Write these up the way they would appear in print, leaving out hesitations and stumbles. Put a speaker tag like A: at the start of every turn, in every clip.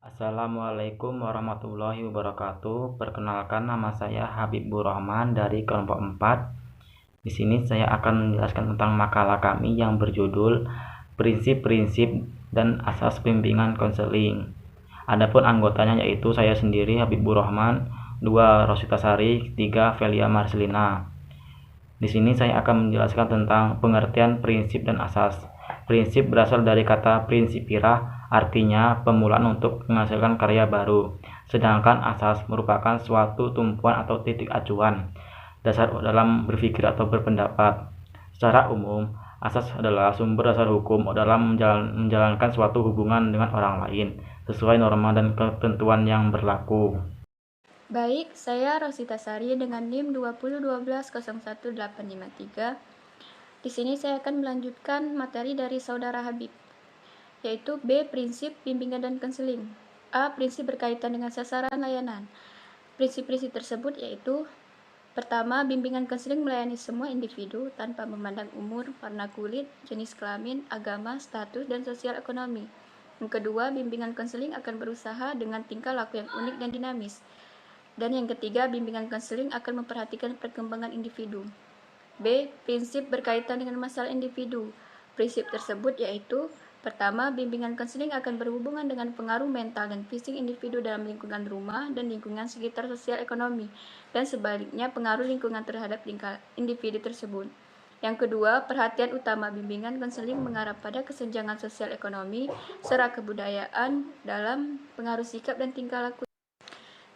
A: Assalamualaikum warahmatullahi wabarakatuh. Perkenalkan, nama saya Habibur Rahman dari kelompok 4. Di sini saya akan menjelaskan tentang makalah kami yang berjudul Prinsip-prinsip dan asas bimbingan konseling. Adapun anggotanya yaitu saya sendiri Habibur Rahman, 2 Rosita Sari, 3 Velia Marcelina. Di sini saya akan menjelaskan tentang pengertian prinsip dan asas. Prinsip berasal dari kata prinsipirah, artinya pemulaan untuk menghasilkan karya baru. Sedangkan asas merupakan suatu tumpuan atau titik acuan, dasar dalam berpikir atau berpendapat. Secara umum, asas adalah sumber dasar hukum dalam menjalankan suatu hubungan dengan orang lain, sesuai norma dan ketentuan yang berlaku.
B: Baik, saya Rosita Sari dengan NIM 2012011853. Di sini saya akan melanjutkan materi dari Saudara Habib, yaitu B. Prinsip bimbingan dan konseling. A. Prinsip berkaitan dengan sasaran layanan. Prinsip-prinsip tersebut yaitu: pertama, bimbingan konseling melayani semua individu tanpa memandang umur, warna kulit, jenis kelamin, agama, status, dan sosial ekonomi. Yang kedua, bimbingan konseling akan berusaha dengan tingkah laku yang unik dan dinamis. Dan yang ketiga, bimbingan konseling akan memperhatikan perkembangan individu. B. Prinsip berkaitan dengan masalah individu. Prinsip tersebut yaitu: pertama, bimbingan konseling akan berhubungan dengan pengaruh mental dan fisik individu dalam lingkungan rumah dan lingkungan sekitar sosial ekonomi, dan sebaliknya pengaruh lingkungan terhadap individu tersebut. Yang kedua, perhatian utama bimbingan konseling mengarah pada kesenjangan sosial ekonomi serta kebudayaan dalam pengaruh sikap dan tingkah laku.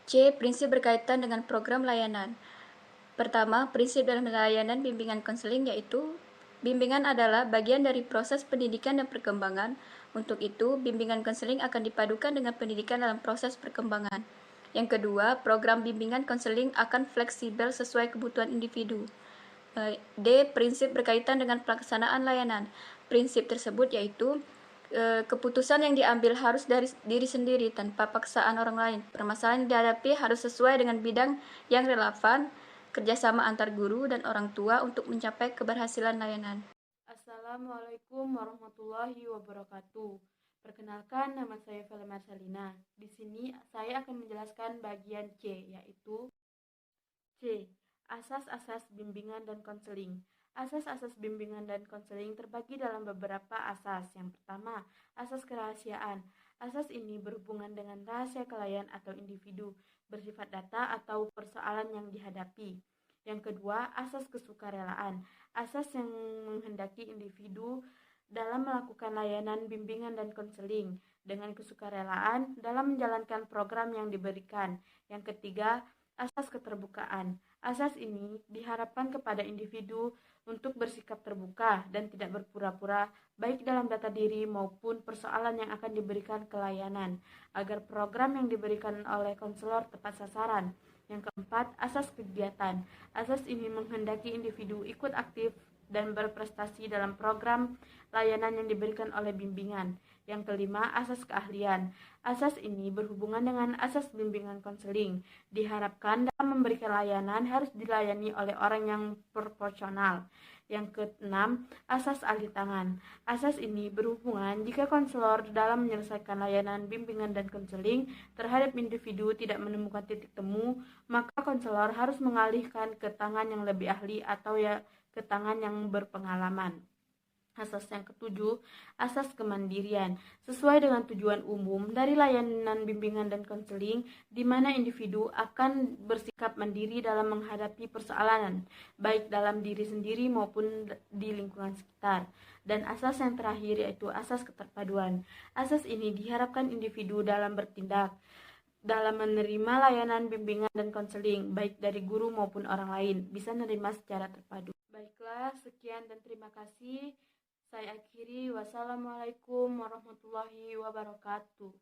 B: C. Prinsip berkaitan dengan program layanan. Pertama, prinsip dalam layanan bimbingan konseling yaitu: bimbingan adalah bagian dari proses pendidikan dan perkembangan. Untuk itu, bimbingan konseling akan dipadukan dengan pendidikan dalam proses perkembangan. Yang kedua, program bimbingan konseling akan fleksibel sesuai kebutuhan individu. D. Prinsip berkaitan dengan pelaksanaan layanan. Prinsip tersebut yaitu: keputusan yang diambil harus dari diri sendiri tanpa paksaan orang lain. Permasalahan yang dihadapi harus sesuai dengan bidang yang relevan, kerjasama antar guru dan orang tua untuk mencapai keberhasilan layanan.
C: Assalamualaikum warahmatullahi wabarakatuh. Perkenalkan, nama saya Velia Marcelina. Di sini saya akan menjelaskan bagian C, yaitu C. Asas-asas bimbingan dan konseling. Asas-asas bimbingan dan konseling terbagi dalam beberapa asas. Yang pertama, asas kerahasiaan. Asas ini berhubungan dengan rahasia klien atau individu, bersifat data atau persoalan yang dihadapi. Yang kedua, asas kesukarelaan. Asas yang menghendaki individu dalam melakukan layanan bimbingan dan konseling dengan kesukarelaan dalam menjalankan program yang diberikan. Yang ketiga, asas keterbukaan. Asas ini diharapkan kepada individu untuk bersikap terbuka dan tidak berpura-pura, baik dalam data diri maupun persoalan yang akan diberikan ke layanan, agar program yang diberikan oleh konselor tepat sasaran. Yang keempat, asas kegiatan. Asas ini menghendaki individu ikut aktif dan berprestasi dalam program layanan yang diberikan oleh bimbingan. Yang kelima, asas keahlian. Asas ini berhubungan dengan asas bimbingan konseling. Diharapkan dalam memberikan layanan harus dilayani oleh orang yang proporsional. Yang keenam, asas ahli tangan. Asas ini berhubungan jika konselor dalam menyelesaikan layanan bimbingan dan konseling terhadap individu tidak menemukan titik temu, maka konselor harus mengalihkan ke tangan yang lebih ahli atau ke tangan yang berpengalaman. Asas yang ketujuh, asas kemandirian. Sesuai dengan tujuan umum dari layanan bimbingan dan konseling, di mana individu akan bersikap mandiri dalam menghadapi persoalan, baik dalam diri sendiri maupun di lingkungan sekitar. Dan asas yang terakhir yaitu asas keterpaduan. Asas ini diharapkan individu dalam bertindak dalam menerima layanan bimbingan dan konseling, baik dari guru maupun orang lain, bisa menerima secara terpadu. Baiklah, sekian dan terima kasih. Saya akhiri. Wassalamualaikum warahmatullahi wabarakatuh.